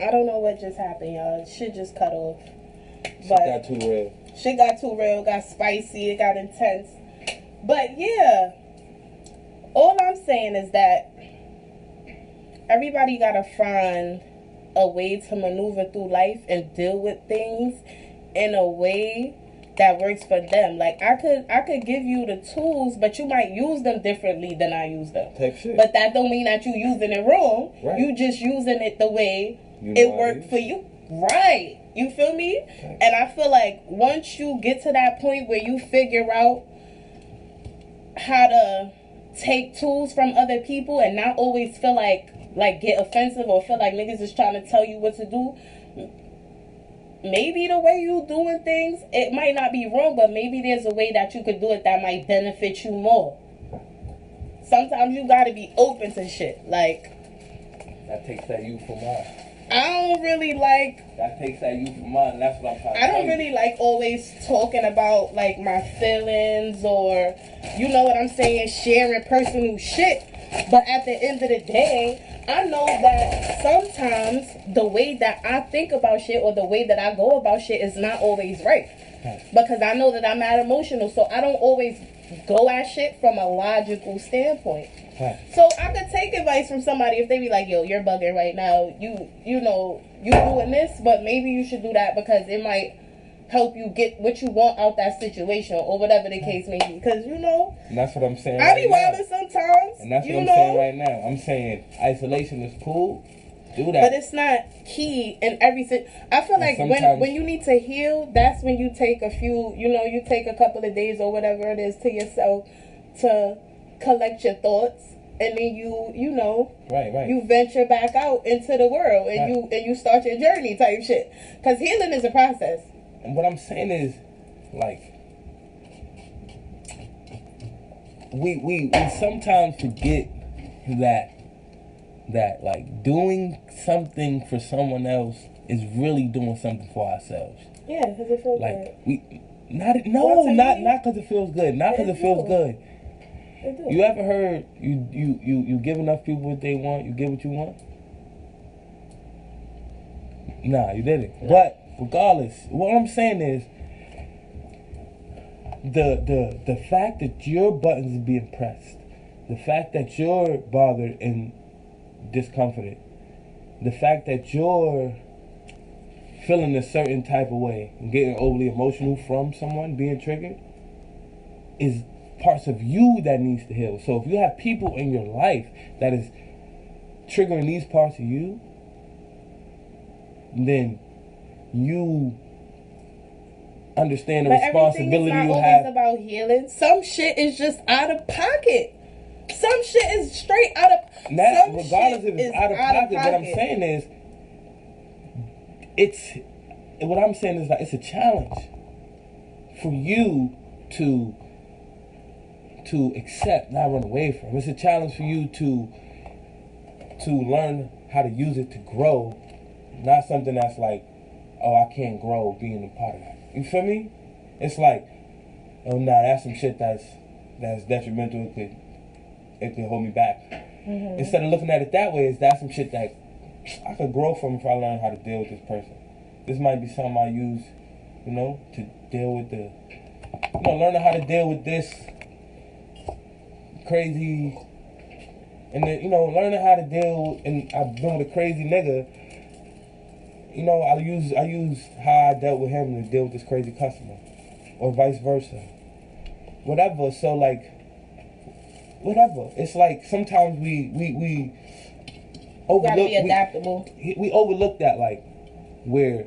I don't know what just happened, y'all. Shit just cut off. Shit got too real. Shit got too real, got spicy, it got intense. But yeah, all I'm saying is that everybody gotta find a way to maneuver through life and deal with things in a way that works for them. Like I could give you the tools, but you might use them differently than I use them. Type shit. But that don't mean that you using it wrong. Right. You just using it the way you know it worked for you. Right. You feel me? Right. And I feel like once you get to that point where you figure out how to take tools from other people and not always feel like get offensive or feel like niggas is trying to tell you what to do. Maybe the way you doing things, it might not be wrong, but maybe there's a way that you could do it that might benefit you more. Sometimes you gotta be open to shit. Like that takes that you for mine. I don't really like. That takes that you for mine. That's what I'm trying to I don't really like always talking about like my feelings or you know what I'm saying, sharing personal shit. But at the end of the day, I know that sometimes the way that I think about shit or the way that I go about shit is not always right. Because I know that I'm mad emotional, so I don't always go at shit from a logical standpoint. So I could take advice from somebody if they be like, yo, you're bugging right now. You know, you doing this, but maybe you should do that because it might help you get what you want out that situation or whatever the case may be. Because, you know, and that's what I'm saying. I be wilding sometimes. And that's what I'm saying right now. I'm saying isolation is cool. Do that. But it's not key in everything. I feel like when you need to heal, that's when you take a few, you know, you take a couple of days or whatever it is to yourself to collect your thoughts. And then you know, you venture back out into the world and you start your journey type shit. Because healing is a process. And what I'm saying is, like, we sometimes forget that like doing something for someone else is really doing something for ourselves. Yeah, because it feels like good. Not because it feels good. Not because it feels good. You ever heard you give enough people what they want, you get what you want? Nah, you didn't. Yeah. But regardless, what I'm saying is the fact that your buttons are being pressed, the fact that you're bothered and discomforted, the fact that you're feeling a certain type of way and getting overly emotional from someone being triggered is parts of you that needs to heal. So if you have people in your life that is triggering these parts of you, then you understand the responsibility you have. But everything is not always about healing. Some shit is just out of pocket. Some shit is straight out of. Regardless if it's out of pocket, what I'm saying is, it's a challenge for you to accept, not run away from. It's a challenge for you to learn how to use it to grow, not something that's like, oh, I can't grow being a part of that. You feel me? It's like, oh, nah, that's some shit that's detrimental. It could hold me back. Mm-hmm. Instead of looking at it that way, that's some shit that I could grow from if I learn how to deal with this person. This might be something I use, you know, to deal with learning how to deal with this crazy, and then, you know, learning how to deal, and I've been with a crazy nigga, you know, I use how I dealt with him to deal with this crazy customer, or vice versa, whatever. So like, whatever. It's like sometimes we overlook. Gotta be adaptable. We overlook that, like, where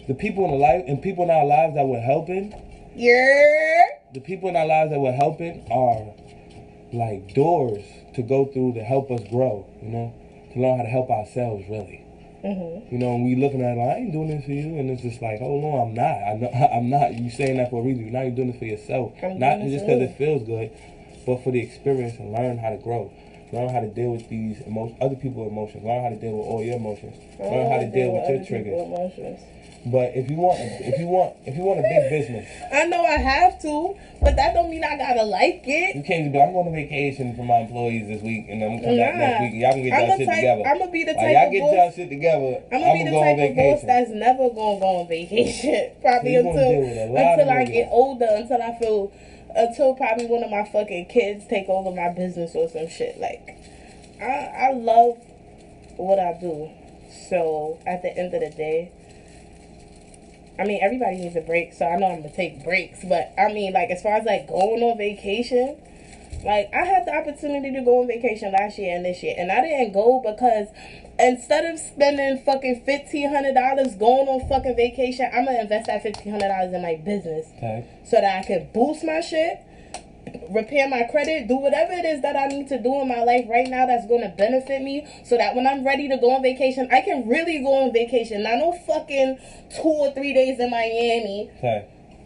the people in our lives that we're helping. Yeah. The people in our lives that we're helping are like doors to go through to help us grow, you know, to learn how to help ourselves, really. Mm-hmm. You know, and we looking at it like, I ain't doing this for you, and it's just like, oh no, I'm not. I'm not. You saying that for a reason. Now you're doing it for yourself, not just because it feels good, but for the experience and learn how to grow. Learn how to deal with these other people's emotions. Learn how to deal with all your emotions. Learn how to deal with your triggers. But if you want a big business, I know I have to, but that don't mean I gotta like it. You can't do. I'm going on vacation for my employees this week, and I'm gonna come back next week. And y'all can get y'all shit together. I'm gonna be the type y'all of get boss. Y'all shit together. I'm gonna be the type of boss that's never gonna go on vacation. Probably until I get older, until probably one of my fucking kids take over my business or some shit. Like, I love what I do. So at the end of the day, I mean, everybody needs a break, so I know I'm gonna take breaks. But I mean, like, as far as like going on vacation, like, I had the opportunity to go on vacation last year and this year, and I didn't go because instead of spending fucking $1,500 going on fucking vacation, I'm gonna invest that $1,500 in my business, so that I can boost my shit, repair my credit, do whatever it is that I need to do in my life right now that's going to benefit me, so that when I'm ready to go on vacation, I can really go on vacation. Not no fucking 2 or 3 days in Miami.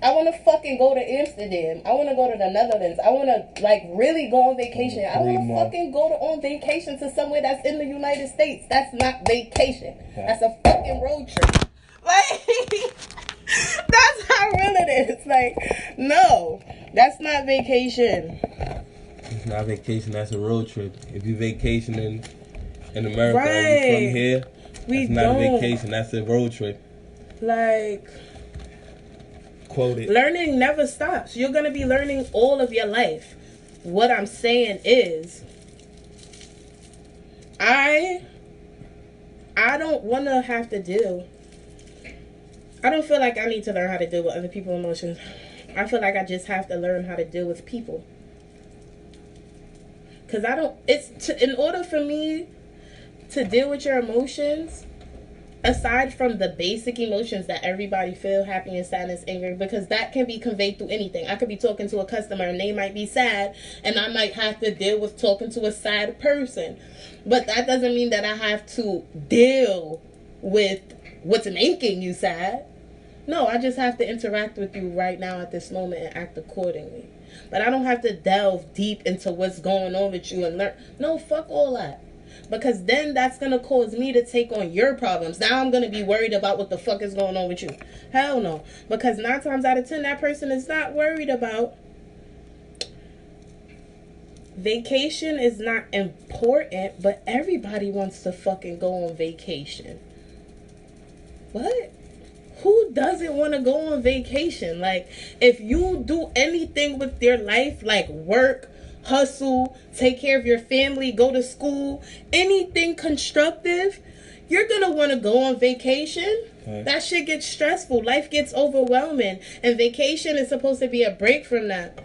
I want to fucking go to Amsterdam. I want to go to the Netherlands. I want to, like, really go on vacation. I want to fucking go on vacation to somewhere that's in the United States. That's not vacation. That's a fucking road trip. Like, that's how real it is. Like, no, that's not vacation. It's not vacation. That's a road trip. If you vacationing in America, or you from here, that's not a vacation. That's a road trip. Like, quote it. Learning never stops. You're gonna be learning all of your life. What I'm saying is, I don't want to have to deal. I don't feel like I need to learn how to deal with other people's emotions. I feel like I just have to learn how to deal with people. Because in order for me to deal with your emotions, aside from the basic emotions that everybody feel, happiness, sadness, anger, because that can be conveyed through anything. I could be talking to a customer and they might be sad, and I might have to deal with talking to a sad person. But that doesn't mean that I have to deal with what's making you sad. No, I just have to interact with you right now at this moment and act accordingly. But I don't have to delve deep into what's going on with you and learn. No, fuck all that. Because then that's going to cause me to take on your problems. Now I'm going to be worried about what the fuck is going on with you. Hell no. Because 9 times out of 10, that person is not worried about. Vacation is not important, but everybody wants to fucking go on vacation. What? Who doesn't want to go on vacation? Like, if you do anything with your life, like work, hustle, take care of your family, go to school, anything constructive, you're gonna want to go on vacation. That shit gets stressful. Life gets overwhelming, and vacation is supposed to be a break from that.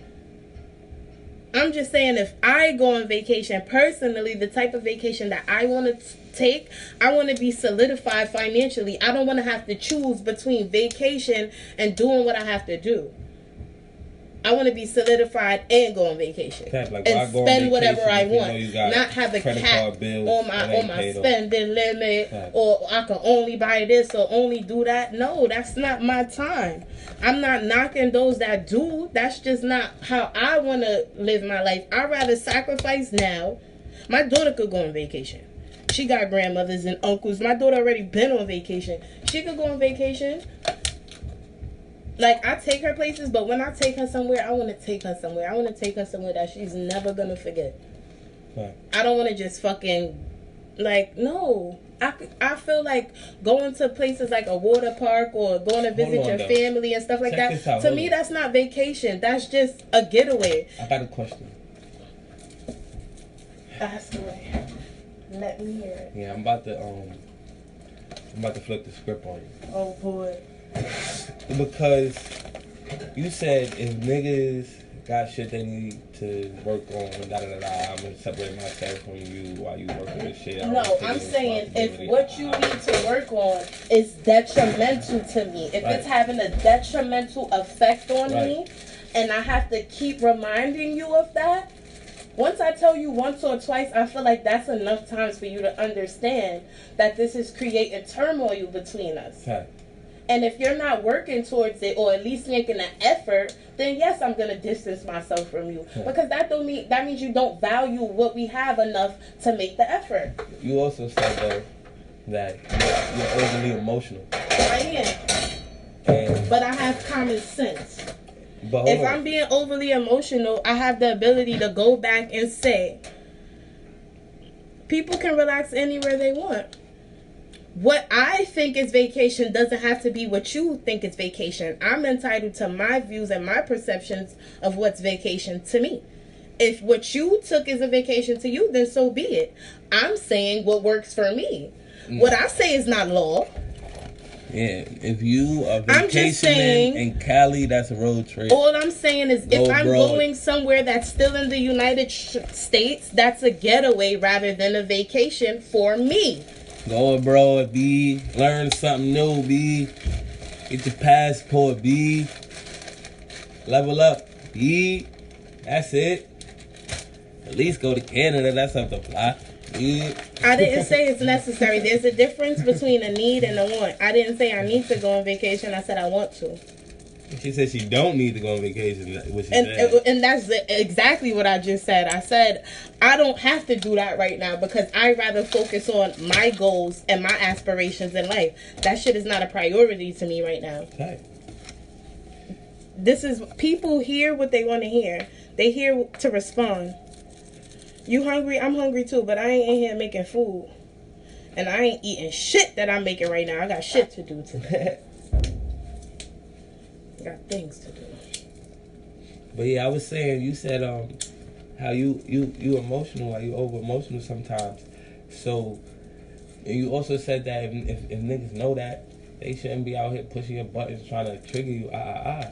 I'm just saying, if I go on vacation, personally, the type of vacation that I want to take, I want to be solidified financially. I don't want to have to choose between vacation and doing what I have to do. I want to be solidified and go on vacation and spend whatever I want. Not have a cap on my spending limit, or I can only buy this or only do that. No, that's not my time. I'm not knocking those that do. That's just not how I want to live my life. I'd rather sacrifice now. My daughter could go on vacation. She got grandmothers and uncles. My daughter already been on vacation. She could go on vacation. Like, I take her places, but when I take her somewhere, I want to take her somewhere. I want to take her somewhere that she's never going to forget. I don't want to just fucking, like, no. I feel like going to places like a water park or going to visit your family and stuff like that. To me, that's not vacation. That's just a getaway. I got a question. Ask away. Let me hear it. Yeah, I'm about to flip the script on you. Oh, boy. Because you said if niggas got shit they need to work on, I'm gonna separate myself from you while you working this shit. No, I'm saying if what you need to work on is detrimental to me, if it's having a detrimental effect on me, and I have to keep reminding you of that, once I tell you once or twice, I feel like that's enough times for you to understand that this is creating turmoil between us. And if you're not working towards it, or at least making an effort, then yes, I'm gonna distance myself from you, because that means you don't value what we have enough to make the effort. You also said though that you're overly emotional. I am, but I have common sense. But if I'm being overly emotional, I have the ability to go back and say, people can relax anywhere they want. What I think is vacation doesn't have to be what you think is vacation. I'm entitled to my views and my perceptions of what's vacation to me. If what you took is a vacation to you, then so be it. I'm saying what works for me. What I say is not law. Yeah, if you are vacationing in Cali, that's a road trip. All I'm saying is if I'm going somewhere that's still in the United States, that's a getaway rather than a vacation for me. Go abroad, B. Learn something new, B. Get your passport, B. Level up, B. That's it. At least go to Canada. That's something to fly. Yeah. I didn't say it's necessary. There's a difference between a need and a want. I didn't say I need to go on vacation. I said I want to. She said she don't need to go on vacation. And that's exactly what I just said. I said I don't have to do that right now because I'd rather focus on my goals and my aspirations in life. That shit is not a priority to me right now. Okay. This is, people hear what they want to hear. They hear to respond. You hungry? I'm hungry too, but I ain't in here making food. And I ain't eating shit that I'm making right now. I got shit to do today. I got things to do. But yeah, I was saying, you said how you emotional, like you over emotional sometimes. So, and you also said that if niggas know that, they shouldn't be out here pushing your buttons trying to trigger you.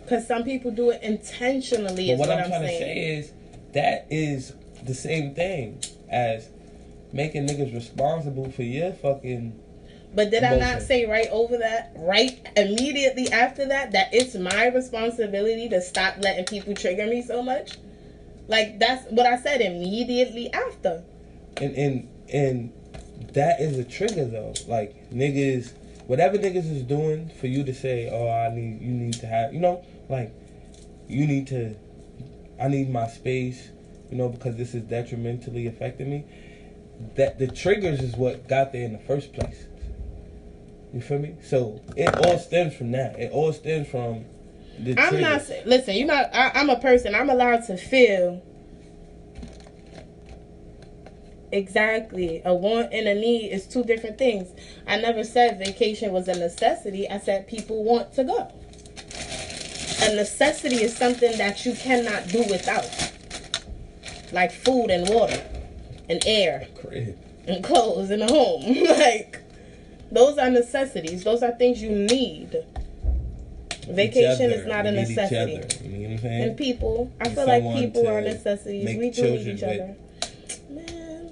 Because some people do it intentionally. But what I'm trying to say is that is the same thing as making niggas responsible for your fucking. But did emotion. I not say right immediately after that it's my responsibility to stop letting people trigger me so much? Like, that's what I said immediately after. And that is a trigger though. Like, niggas, whatever niggas is doing for you to say, oh, you need to have, like, I need my space, because this is detrimentally affecting me. That the triggers is what got there in the first place. You feel me? So it all stems from that. It all stems from the triggers. I'm not saying, listen, I'm a person. I'm allowed to feel exactly. A want and a need is two different things. I never said vacation was a necessity. I said people want to go. A necessity is something that you cannot do without. Like food and water and air and clothes and a home. Like, those are necessities. Those are things you need. Vacation is not a necessity. You know what I'm saying? And people, I feel like people are necessities. We do need each other. Man.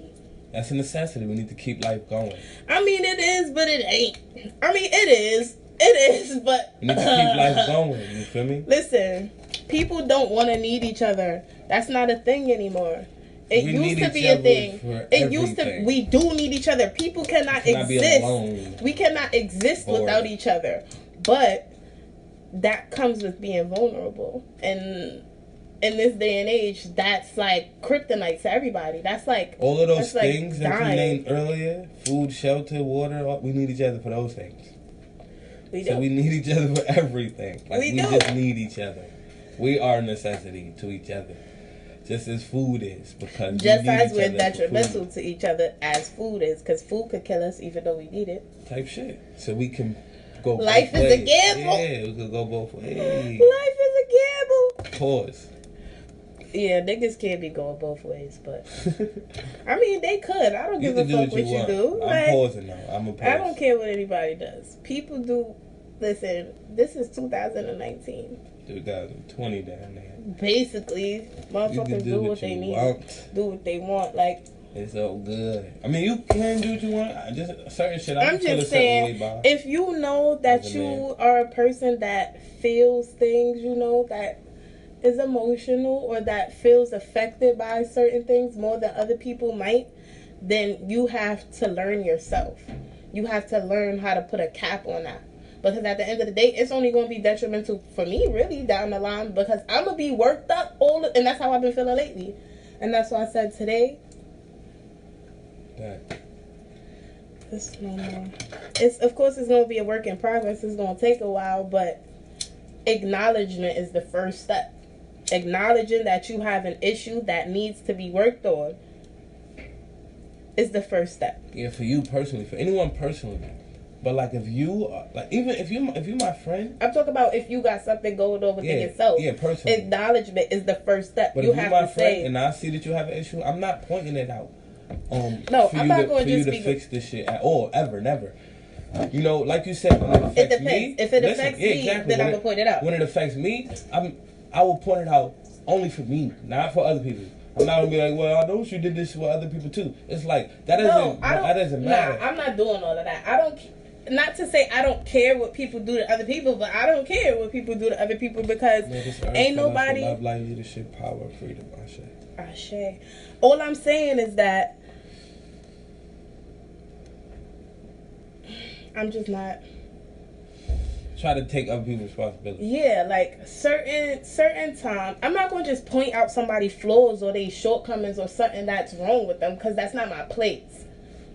That's a necessity. We need to keep life going. I mean, it is, but it ain't. I mean, it is. It is, but... We need to keep life going. You feel me? Listen, people don't want to need each other. That's not a thing anymore. It used to be a thing. It used to. We do need each other. People cannot exist. We cannot exist without each other. But that comes with being vulnerable. And in this day and age, that's like kryptonite to everybody. That's like all of those things that you named earlier: food, shelter, water. We need each other for those things. So we need each other for everything. Like, we just need each other. We are a necessity to each other. Just as food is, because just as we're detrimental to each other as food is, because food could kill us even though we need it. Type shit. So we can go. Life is a gamble. Yeah, we could go both ways. Life is a gamble. Pause. Yeah, niggas can't be going both ways, but I mean they could. I don't give a fuck what you do. I'm pausing now. I'm a pause. I don't care what anybody does. People do. Listen, this is 2019. 2020 down there. Basically, motherfuckers do what they need. Do what they want. Like, it's so good. I mean, you can do what you want. Just certain shit. I'm just saying, if you know that you are a person that feels things, that is emotional or that feels affected by certain things more than other people might, then you have to learn yourself. You have to learn how to put a cap on that. Because at the end of the day, it's only going to be detrimental for me, really, down the line. Because I'm going to be worked up and that's how I've been feeling lately. And that's why I said today. Of course, it's going to be a work in progress. It's going to take a while, but acknowledgement is the first step. Acknowledging that you have an issue that needs to be worked on is the first step. Yeah, for you personally, for anyone personally. But like if you even if you my friend, I'm talking about if you got something going on within yourself. Yeah, personally. Acknowledgement is the first step. But you if have you're my to friend say, and I see that you have an issue, I'm not pointing it out. No, for I'm you not to, going for to you just to fix this shit at all, ever, never. You know, like you said, when it affects it depends. me, If it affects me, exactly. then I'm gonna point it out. When it affects me, I will point it out only for me, not for other people. I'm not gonna be like, well, I know you did this with other people too. It's like that doesn't matter. Nah, I'm not doing all of that. I don't. Not to say I don't care what people do to other people, but I don't care what people do to other people because ain't nobody. Love, life, leadership, power, freedom. Ashe. All I'm saying is that I'm just not. Try to take other people's responsibility. Yeah, like certain time, I'm not gonna just point out somebody's flaws or their shortcomings or something that's wrong with them because that's not my place.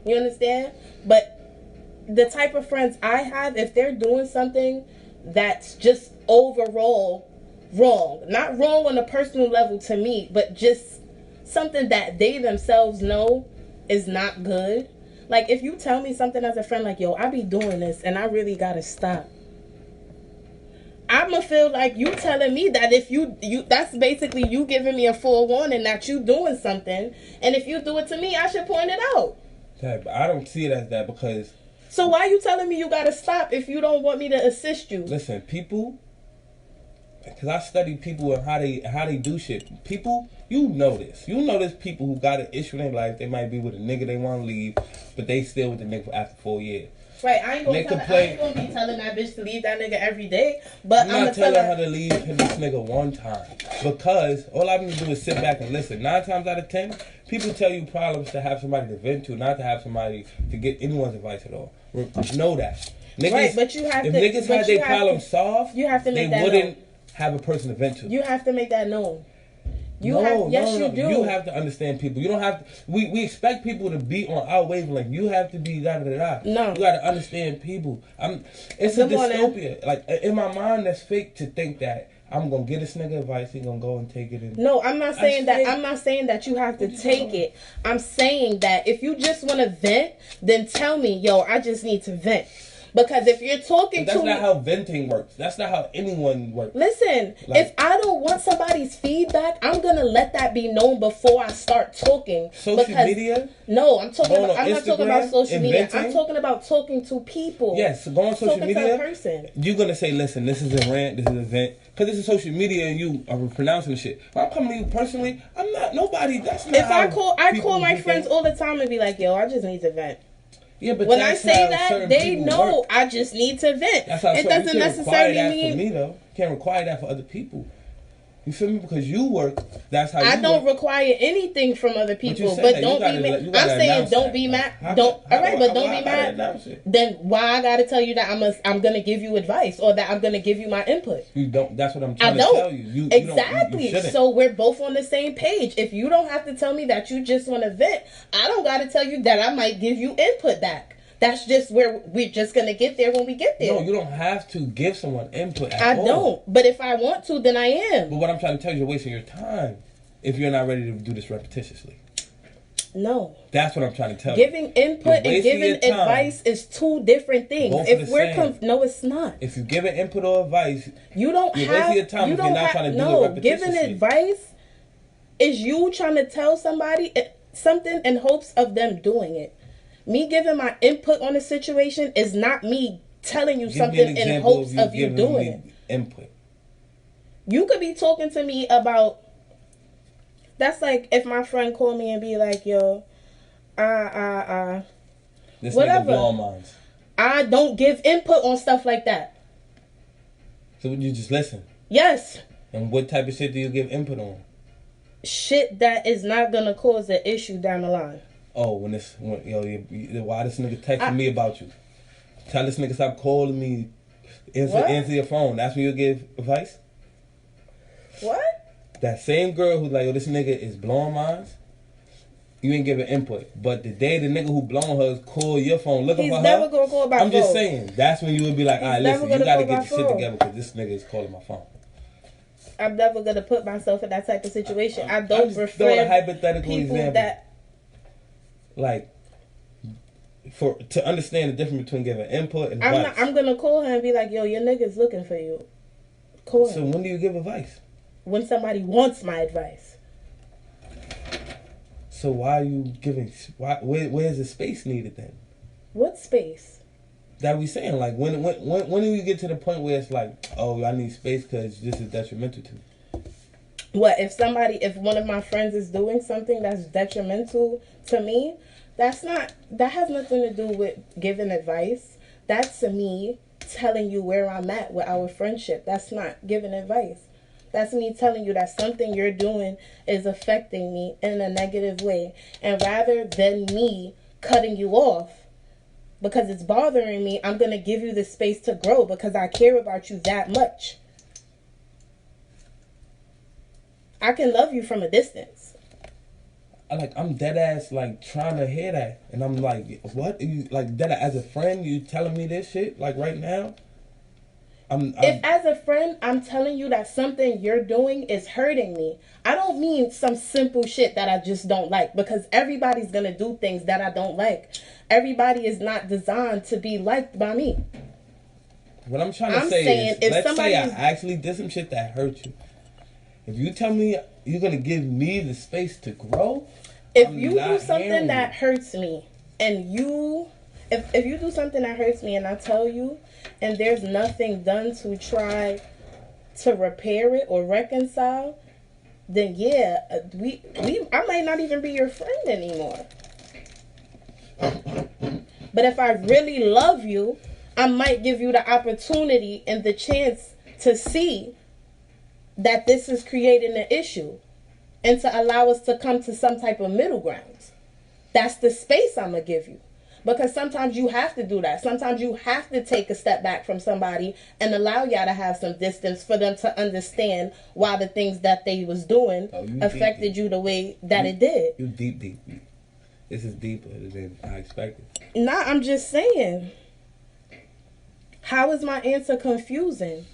You understand? But the type of friends I have, if they're doing something that's just overall wrong, not wrong on a personal level to me, but just something that they themselves know is not good. Like if you tell me something as a friend, like, yo, I be doing this and I really gotta stop, I'ma feel like you telling me that if you that's basically you giving me a forewarning that you doing something, and if you do it to me, I should point it out. Yeah, but I don't see it as that because. So why you telling me you gotta stop if you don't want me to assist you? Listen, people, because I study people and how they do shit. People, you know this people who got an issue in their life. They might be with a nigga they want to leave, but they still with the nigga after 4 years. Right, I ain't gonna be telling that bitch to leave that nigga every day. But I'm not telling her to leave this nigga one time because all I need to do is sit back and listen. 9 times out of 10, people tell you problems to have somebody to vent to, not to have somebody to get anyone's advice at all. Know that. Niggas, right, but you have if to. If niggas had their problems solved, you have to make they that wouldn't known. Have a person to vent to. You have to make that known. You do. You have to understand people. You don't have to. We expect people to be on our wavelength. You have to be da da da da. No, you got to understand people. It's a dystopia. Like in my mind, that's fake to think that I'm gonna get this nigga advice. He gonna go and take it. And no, I'm not saying that. I'm not saying that you have to take it. I'm saying that if you just want to vent, then tell me, yo, I just need to vent. Because if you're talking that's not how venting works. That's not how anyone works. Listen, if I don't want somebody's feedback, I'm gonna let that be known before I start talking. Social media? No, I'm talking about. I'm not talking about social media. Inventing? I'm talking about talking to people. Yes, so go on social media. To a person. You're gonna say, listen, this is a rant, this is an event, because this is social media and you are pronouncing the shit. When I'm coming to you personally, I'm not nobody. That's not. If I call my friends all the time and be like, yo, I just need to vent. Yeah, but when I say that, they know work. I just need to vent. That's how it doesn't necessarily mean for me though. You can't require that for other people. You feel me? Because you work. That's how. I don't require anything from other people, but don't be mad. I'm saying don't be mad. Don't. All right, but don't be mad. Then why I gotta tell you that I'm gonna give you advice or that I'm gonna give you my input? You don't. That's what I'm trying to tell you. Exactly. You so we're both on the same page. If you don't have to tell me that you just want to vent, I don't gotta tell you that I might give you input back. That's just where we're just going to get there when we get there. No, you don't have to give someone input at all. I don't. But if I want to, then I am. But what I'm trying to tell you, you're wasting your time if you're not ready to do this repetitiously. No. That's what I'm trying to tell you. Giving input and giving advice is two different things. If we're no, it's not. If you're giving input or advice, you're wasting your time if you're not trying to do it repetitiously. Giving advice is you trying to tell somebody something in hopes of them doing it. Me giving my input on a situation is not me telling you something in hopes of you doing it. Input. You could be talking to me about. That's like if my friend called me and be like, "Yo, this whatever." Nigga blowing minds. I don't give input on stuff like that. So you just listen. Yes. And what type of shit do you give input on? Shit that is not gonna cause an issue down the line. Oh, why this nigga texting me about you? Tell this nigga stop calling me What? Answer your phone. That's when you give advice. What? That same girl who's like, yo, this nigga is blowing mine. You ain't giving input. But the day the nigga who blowing hers call your phone looking for her. He's never gonna call my phone. I'm just saying. That's when you would be like, all right, listen, you gotta get your shit together because this nigga is calling my phone. I'm never gonna put myself in that type of situation. I don't I'm prefer throwing a hypothetical people example. that. Like, to understand the difference between giving input and advice. I'm gonna call her and be like, yo, your nigga's looking for you. Call him. So when do you give advice? When somebody wants my advice. So why are you giving? Where's the space needed then? What space? That we saying, like, when do you get to the point where it's like, oh, I need space because this is detrimental to me? What if one of my friends is doing something that's detrimental to me? That has nothing to do with giving advice. That's me telling you where I'm at with our friendship. That's not giving advice. That's me telling you that something you're doing is affecting me in a negative way. And rather than me cutting you off because it's bothering me, I'm going to give you the space to grow because I care about you that much. I can love you from a distance. I'm dead ass like trying to hear that, and I'm like, what? You like dead as a friend? You telling me this shit like right now? If as a friend I'm telling you that something you're doing is hurting me, I don't mean some simple shit that I just don't like, because everybody's gonna do things that I don't like. Everybody is not designed to be liked by me. What I'm trying to say is, let's say I actually did some shit that hurt you. If you tell me you're gonna give me the space to grow, if you do something that hurts me, and if you do something that hurts me and I tell you, and there's nothing done to try to repair it or reconcile, then yeah, I might not even be your friend anymore. But if I really love you, I might give you the opportunity and the chance to see that this is creating an issue and to allow us to come to some type of middle ground. That's the space I'm going to give you. Because sometimes you have to do that. Sometimes you have to take a step back from somebody and allow y'all to have some distance for them to understand why the things that they was doing affected you the way that it did. You deep. This is deeper than I expected. Nah, I'm just saying. How is my answer confusing?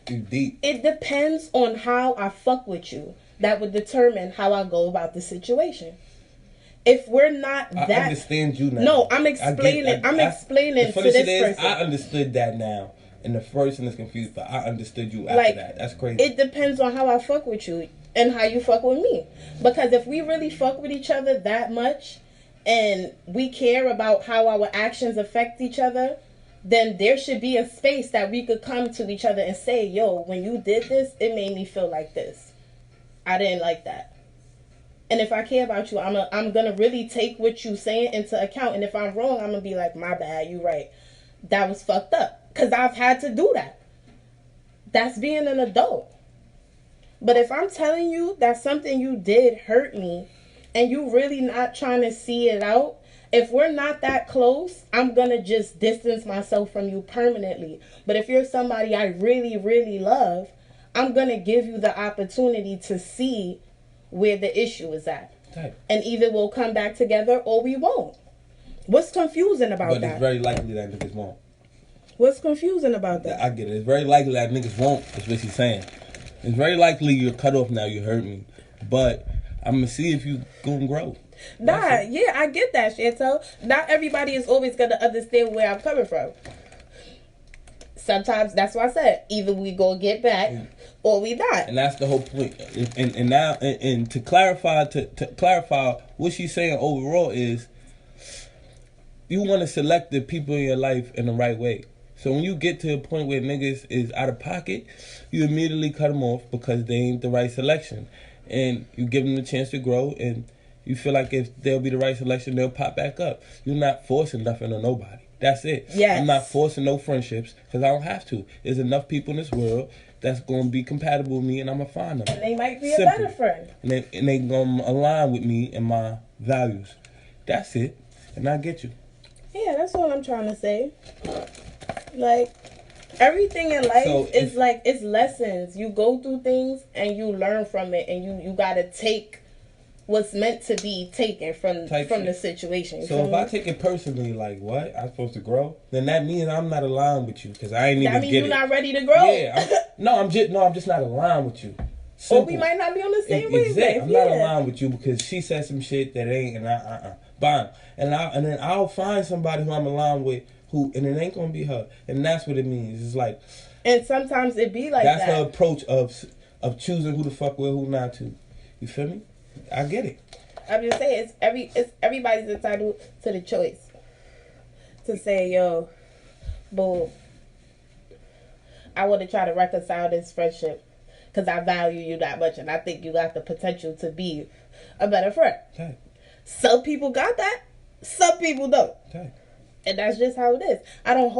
You deep. It depends on how I fuck with you. That would determine how I go about the situation. If we're not that, I understand you now. No, I'm explaining. I'm explaining to this person. I understood that now, and the person is confused, but I understood you after that. That's crazy. It depends on how I fuck with you and how you fuck with me. Because if we really fuck with each other that much, and we care about how our actions affect each other, then there should be a space that we could come to each other and say, yo, when you did this, it made me feel like this. I didn't like that. And if I care about you, I'm going to really take what you saying into account. And if I'm wrong, I'm going to be like, my bad, you right. That was fucked up. Because I've had to do that. That's being an adult. But if I'm telling you that something you did hurt me and you really not trying to see it out, if we're not that close, I'm going to just distance myself from you permanently. But if you're somebody I really, really love, I'm going to give you the opportunity to see where the issue is at. Type. And either we'll come back together or we won't. What's confusing about that? But it's very likely that niggas won't. What's confusing about that? I get it. It's very likely that niggas won't, is what she's saying. It's very likely you're cut off now, you hurt me. But I'm going to see if you gonna grow. Nah, yeah, I get that, Chantel. Not everybody is always going to understand where I'm coming from. Sometimes, that's why I said, either we go get back or we not. And that's the whole point. And now, and to clarify, to clarify, what she's saying overall is, you want to select the people in your life in the right way. So when you get to a point where niggas is out of pocket, you immediately cut them off because they ain't the right selection. And you give them the chance to grow, and you feel like if they'll be the right selection, they'll pop back up. You're not forcing nothing on nobody. That's it. Yes. I'm not forcing no friendships because I don't have to. There's enough people in this world that's going to be compatible with me, and I'm going to find them. And they might be Simple. a better friend. And they going to align with me and my values. That's it. And I get you. Yeah, that's all I'm trying to say. Like, everything in life So is like, it's lessons. You go through things and you learn from it, and you gotta take what's meant to be taken from the situation. So if I take it personally, like, what? I'm supposed to grow? Then that means I'm not aligned with you, because I ain't even get it. That means you're not ready to grow. Yeah. I'm just not aligned with you. Simple. Or we might not be on the same wavelength. Exactly. I'm not aligned with you because she said some shit that ain't, and bang. And then I'll find somebody who I'm aligned with, and it ain't gonna be her. And that's what it means. It's like, and sometimes it be like that. That's her approach of choosing who to fuck with, who not to. You feel me? I get it. I'm just saying, it's everybody's entitled to the choice to say, yo, boo, I want to try to reconcile this friendship because I value you that much and I think you got the potential to be a better friend. Okay. Some people got that, some people don't. Okay. And that's just how it is. I don't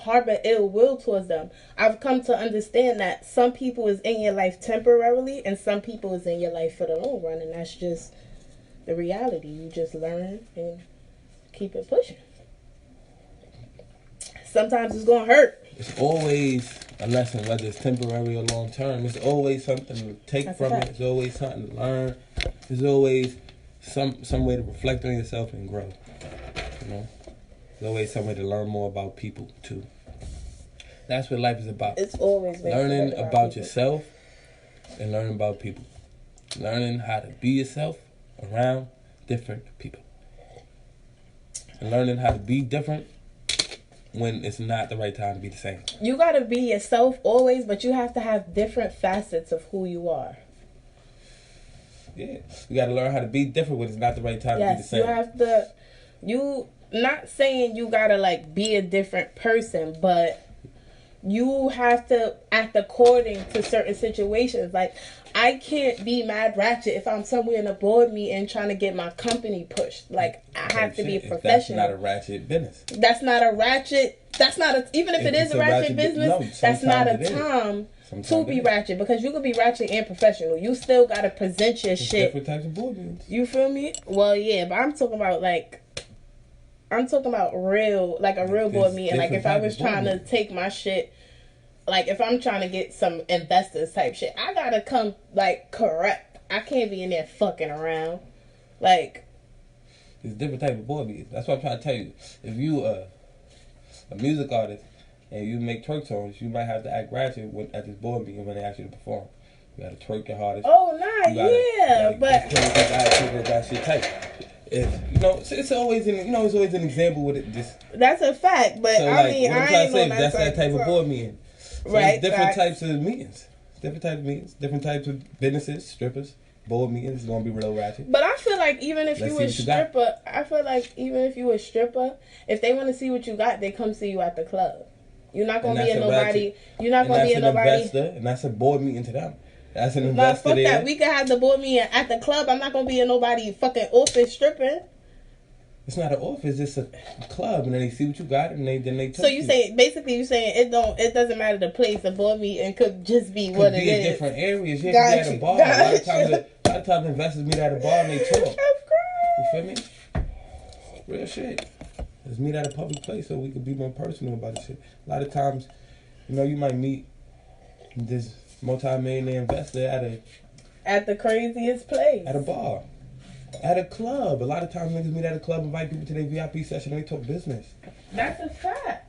harbor ill will towards them. I've come to understand that some people is in your life temporarily and some people is in your life for the long run. And that's just the reality. You just learn and keep it pushing. Sometimes it's going to hurt. It's always a lesson, whether it's temporary or long term. It's always something to take from it. It's always something to learn. There's always some way to reflect on yourself and grow. You know? There's always some way to learn more about people, too. That's what life is about. It's always learning about yourself and learning about people. Learning how to be yourself around different people. And learning how to be different when it's not the right time to be the same. You got to be yourself always, but you have to have different facets of who you are. Yeah. You got to learn how to be different when it's not the right time to be the same. You have to... Not saying you gotta like be a different person, but you have to act according to certain situations. Like, I can't be mad ratchet if I'm somewhere in a board meeting trying to get my company pushed. Like, I have to be a professional. That's not a ratchet business. That's not a ratchet. That's not a. Even if it is a ratchet business, that's not a time to be ratchet, because you could be ratchet and professional. You still gotta present your shit. Different types of board meetings. You feel me? Well, yeah, but I'm talking about real, like a real board meeting. Like, if I was trying to take my shit, like if I'm trying to get some investors type shit, I gotta come like correct. I can't be in there fucking around. Like, it's different type of board meetings. That's what I'm trying to tell you. If you a music artist and you make twerk songs, you might have to act ratchet at this board meeting when they ask you to perform. You gotta twerk your hardest. Oh, nah, yeah, but that shit tight. It's always an example with it. That's a fact, but so, I mean, what I'm trying to say, that's that type of board meeting. So right, different types of meetings, different types of businesses, strippers, board meetings. It's gonna be real ratchet. But I feel like even if you a stripper, if they want to see what you got, they come see you at the club. You're not gonna be a nobody. You're not gonna be a nobody. Investor, and that's a board meeting to them. That's an investor. Fuck there. that. We could have the board meeting at the club. I'm not gonna be a nobody fucking office stripping. It's not an office. It's a club, and then they see what you got, and then they. So you saying it doesn't matter the place. The board meeting could just be what it is. Could be in different areas. You have to be at a bar. A lot of times investors meet at a bar and they talk. You feel me? Real shit. Let's meet at a public place so we could be more personal about the shit. A lot of times, you might meet this multi-millionaire investor at the craziest place. At a bar. At a club. A lot of times niggas meet at a club, invite people to their VIP session, and they talk business. That's a fact.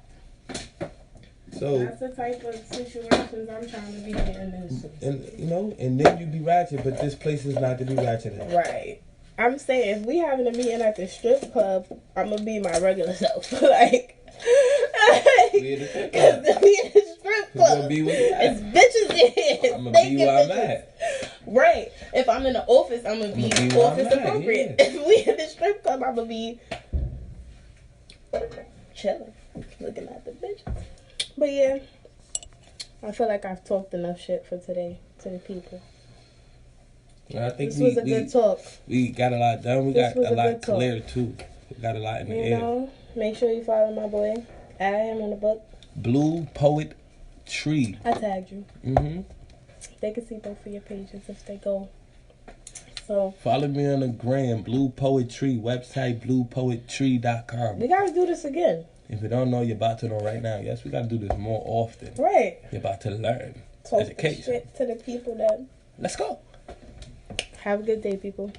So that's the type of situations I'm trying to be in. And then you be ratchet, but this place is not to be ratchet at. Right. I'm saying, if we having a meeting at the strip club, I'm gonna be my regular self. Like, we in the strip club. It's bitches in. I'm gonna be where I'm at. Right. If I'm in the office, I'm gonna be office appropriate. Yeah. If we in the strip club, I'm gonna be chilling, looking at the bitches. But yeah, I feel like I've talked enough shit for today to the people. I think this was a good talk. We got a lot done. We got a lot clear too. We got a lot in the air. Make sure you follow my boy. Add him on the book. Blue Poet Tree. I tagged you. Mm-hmm. They can see both of your pages if they go So follow me on the gram, Blue Poetry, website bluepoetry.com. we gotta do this again. If you don't know, you're about to know right now. Yes, we gotta do this more often. Right. You're about to learn. Talk Education. shit to the people then. Let's go. Have a good day, people.